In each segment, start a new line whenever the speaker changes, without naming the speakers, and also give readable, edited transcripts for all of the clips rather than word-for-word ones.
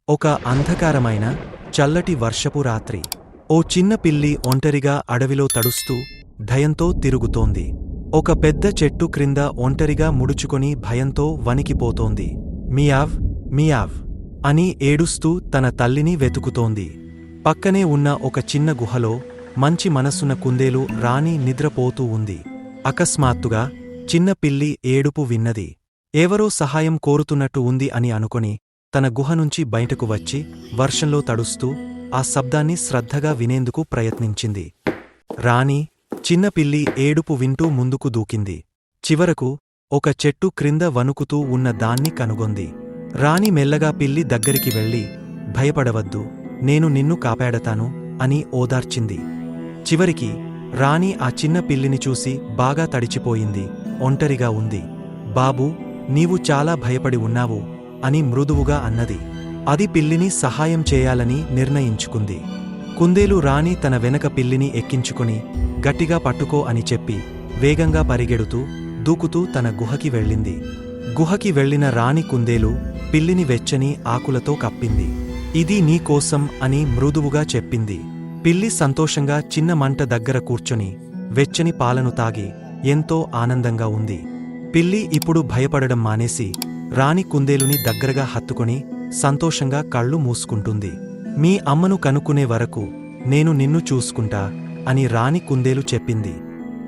ఒక అంధకారమైన చల్లటి వర్షపు రాత్రి. ఓ చిన్న పిల్లి ఒంటరిగా అడవిలో తడుస్తూ భయంతో తిరుగుతోంది. ఒక పెద్ద చెట్టు క్రింద ఒంటరిగా ముడుచుకొని భయంతో వణికిపోతోంది. మియావ్ మియావ్ అని ఏడుస్తూ తన తల్లిని వెతుకుతోంది. పక్కనే ఉన్న ఒక చిన్న గుహలో మంచి మనసున్న కుందేలు రాణి నిద్రపోతూ ఉంది. అకస్మాత్తుగా చిన్న పిల్లి ఏడుపు విన్నది. ఎవరో సహాయం కోరుతున్నట్టు ఉంది అని అనుకొని తన గుహనుంచి బయటకు వచ్చి వర్షంలో తడుస్తూ ఆ శబ్దాన్ని శ్రద్ధగా వినేందుకు ప్రయత్నించింది. రాణి చిన్నపిల్లి ఏడుపు వింటూ ముందుకు దూకింది. చివరకు ఒక చెట్టు క్రింద వణుకుతూ ఉన్న దాన్ని కనుగొంది. రాణి మెల్లగా పిల్లి దగ్గరికి వెళ్ళి, భయపడవద్దు, నేను నిన్ను కాపాడతాను అని ఓదార్చింది. చివరికి రాణి ఆ చిన్న పిల్లిని చూసి బాగా తడిచిపోయింది. ఒంటరిగా ఉంది. బాబూ, నీవు చాలా భయపడి ఉన్నావు అని మృదువుగా అన్నది. అది పిల్లిని సహాయం చేయాలని నిర్ణయించుకుంది. కుందేలు రాణి తన వెనక పిల్లిని ఎక్కించుకుని గట్టిగా పట్టుకో అని చెప్పి వేగంగా పరిగెడుతూ దూకుతూ తన గుహకి వెళ్ళింది. గుహకి వెళ్లిన రాణి కుందేలు పిల్లిని వెచ్చని ఆకులతో కప్పింది. ఇది నీ కోసం అని మృదువుగా చెప్పింది. పిల్లి సంతోషంగా చిన్న మంట దగ్గర కూర్చొని వెచ్చని పాలను తాగి ఎంతో ఆనందంగా ఉంది. పిల్లి ఇప్పుడు భయపడడం మానేసి రాణి కుందేలుని దగ్గరగా హత్తుకొని సంతోషంగా కళ్ళు మూసుకుంటుంది. మీ అమ్మను కనుక్కునే వరకు నేను నిన్ను చూసుకుంటా అని రాణి కుందేలు చెప్పింది.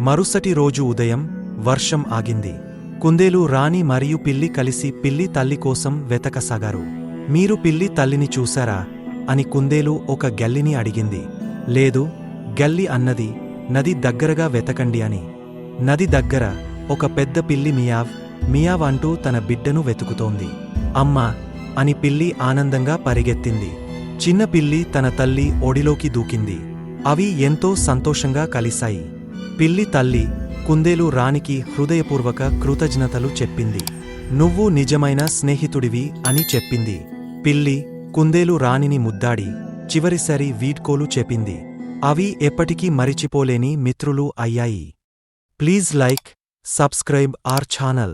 మరుసటి రోజు ఉదయం వర్షం ఆగింది. కుందేలు రాణి మరియు పిల్లి కలిసి పిల్లి తల్లి కోసం వెతకసాగారు. మీరు పిల్లి తల్లిని చూశారా అని కుందేలు ఒక గెల్లిని అడిగింది. లేదు, గెల్లి అన్నది నది దగ్గరగా వెతకండి అని. నది దగ్గర ఒక పెద్ద పిల్లి మియావ్ మియావ్ అంటూ తన బిడ్డను వెతుకుతోంది. అమ్మా అని పిల్లి ఆనందంగా పరిగెత్తింది. చిన్న పిల్లి తన తల్లి ఒడిలోకి దూకింది. అవి ఎంతో సంతోషంగా కలిశాయి. పిల్లి తల్లి కుందేలు రాణికి హృదయపూర్వక కృతజ్ఞతలు చెప్పింది. నువ్వు నిజమైన స్నేహితుడివి అని చెప్పింది. పిల్లి కుందేలు రాణిని ముద్దాడి చివరిసారి వీడ్కోలు చెప్పింది. అవి ఎప్పటికీ మరిచిపోలేని మిత్రులు అయ్యాయి. Please like, subscribe our channel.